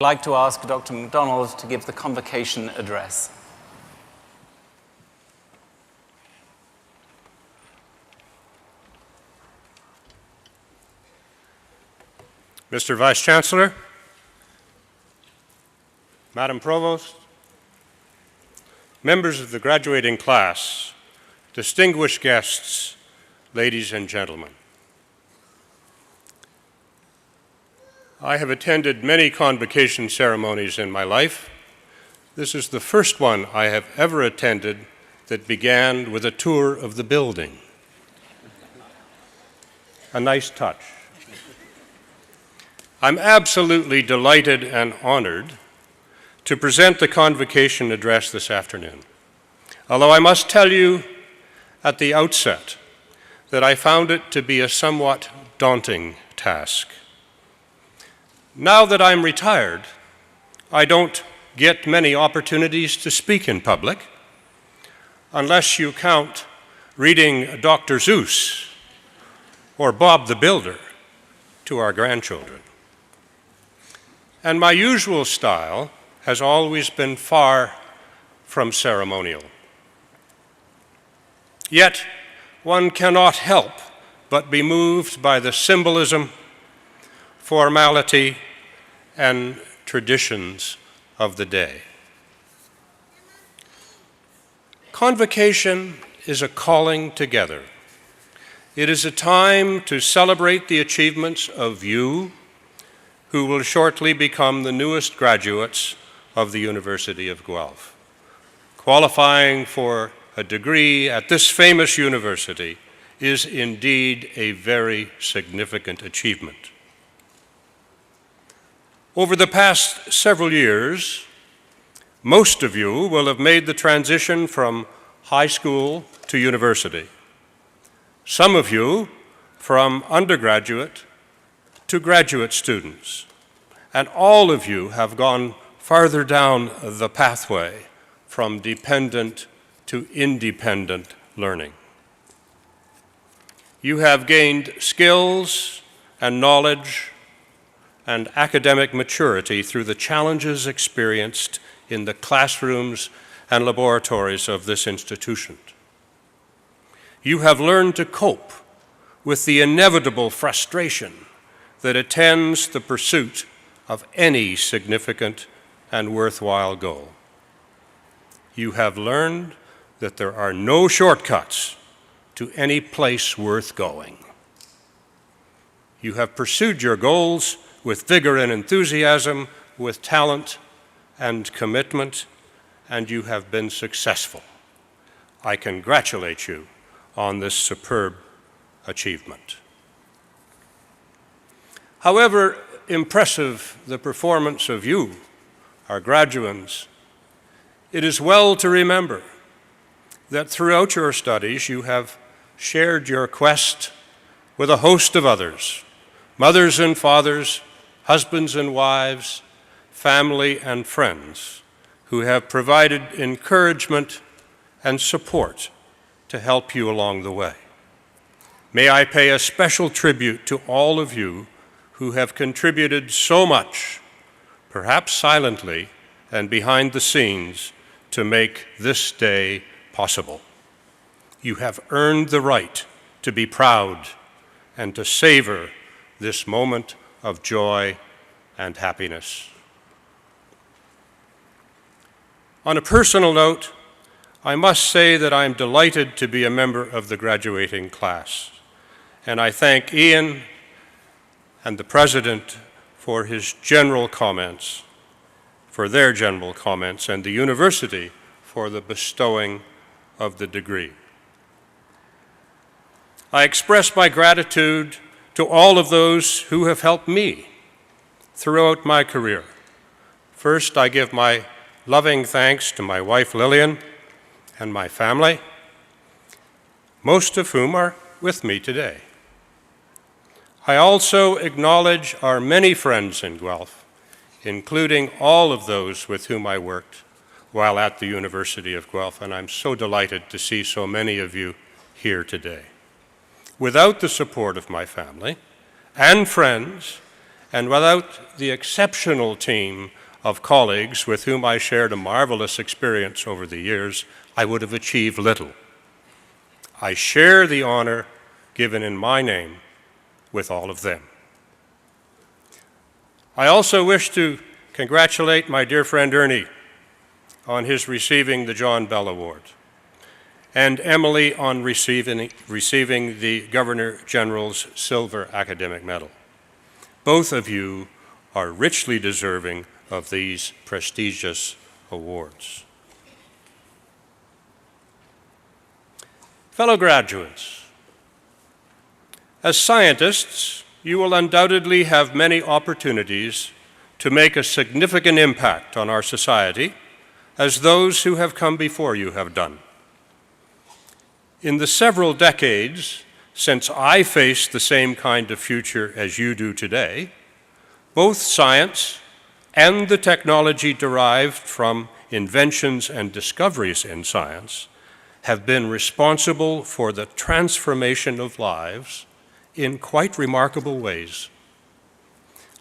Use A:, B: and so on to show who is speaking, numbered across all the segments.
A: I'd like to ask Dr. MacDonald to give the convocation address.
B: Mr. Vice-Chancellor, Madam Provost, members of the graduating class, distinguished guests, ladies and gentlemen. I have attended many convocation ceremonies in my life. This is the first one I have ever attended that began with a tour of the building. A nice touch. I'm absolutely delighted and honored to present the convocation address this afternoon. Although I must tell you at the outset that I found it to be a somewhat daunting task. Now that I'm retired, I don't get many opportunities to speak in public, unless you count reading Dr. Seuss or Bob the Builder to our grandchildren. And my usual style has always been far from ceremonial. Yet, one cannot help but be moved by the symbolism, formality, and traditions of the day. Convocation is a calling together. It is a time to celebrate the achievements of you who will shortly become the newest graduates of the University of Guelph. Qualifying for a degree at this famous university is indeed a very significant achievement. Over the past several years, most of you will have made the transition from high school to university. Some of you from undergraduate to graduate students, and all of you have gone farther down the pathway from dependent to independent learning. You have gained skills and knowledge and academic maturity through the challenges experienced in the classrooms and laboratories of this institution. You have learned to cope with the inevitable frustration that attends the pursuit of any significant and worthwhile goal. You have learned that there are no shortcuts to any place worth going. You have pursued your goals with vigor and enthusiasm, with talent and commitment, and you have been successful. I congratulate you on this superb achievement. However impressive the performance of you, our graduates, it is well to remember that throughout your studies you have shared your quest with a host of others, mothers and fathers, husbands and wives, family and friends, who have provided encouragement and support to help you along the way. May I pay a special tribute to all of you who have contributed so much, perhaps silently and behind the scenes, to make this day possible. You have earned the right to be proud and to savor this moment of joy and happiness. On a personal note, I must say that I'm delighted to be a member of the graduating class, and I thank Ian and the President for their general comments, and the University for the bestowing of the degree. I express my gratitude to all of those who have helped me throughout my career. First, I give my loving thanks to my wife Lillian and my family, most of whom are with me today. I also acknowledge our many friends in Guelph, including all of those with whom I worked while at the University of Guelph, and I'm so delighted to see so many of you here today. Without the support of my family and friends and without the exceptional team of colleagues with whom I shared a marvelous experience over the years, I would have achieved little. I share the honor given in my name with all of them. I also wish to congratulate my dear friend Ernie on his receiving the John Bell Award, and Emily on receiving the Governor General's Silver Academic Medal. Both of you are richly deserving of these prestigious awards. Fellow graduates, as scientists, you will undoubtedly have many opportunities to make a significant impact on our society, as those who have come before you have done. In the several decades since I faced the same kind of future as you do today, both science and the technology derived from inventions and discoveries in science have been responsible for the transformation of lives in quite remarkable ways.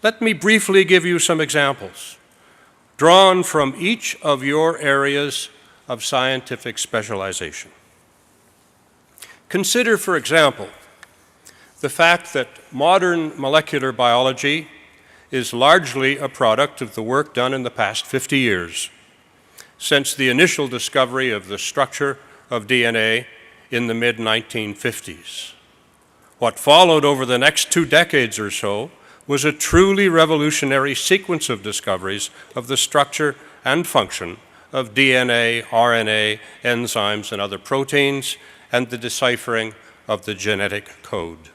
B: Let me briefly give you some examples, drawn from each of your areas of scientific specialization. Consider, for example, the fact that modern molecular biology is largely a product of the work done in the past 50 years, since the initial discovery of the structure of DNA in the mid-1950s. What followed over the next 2 decades or so was a truly revolutionary sequence of discoveries of the structure and function of DNA, RNA, enzymes, and other proteins, and the deciphering of the genetic code.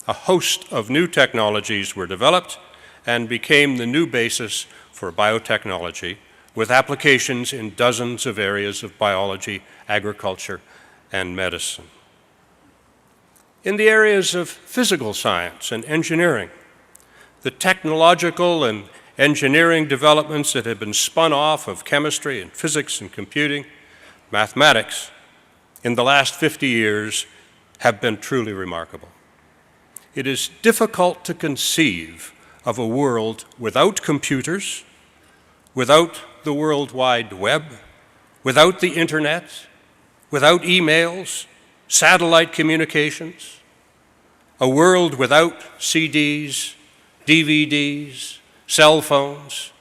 B: A host of new technologies were developed and became the new basis for biotechnology, with applications in dozens of areas of biology, agriculture, and medicine. In the areas of physical science and engineering, the technological and engineering developments that have been spun off of chemistry and physics and computing, mathematics, in the last 50 years have been truly remarkable. It is difficult to conceive of a world without computers, without the World Wide Web, without the internet, without emails, satellite communications, a world without CDs, DVDs, cell phones,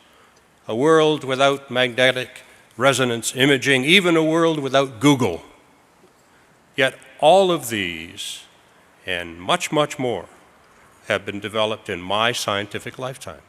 B: a world without magnetic resonance imaging, even a world without Google. Yet all of these, and much, much more, have been developed in my scientific lifetime.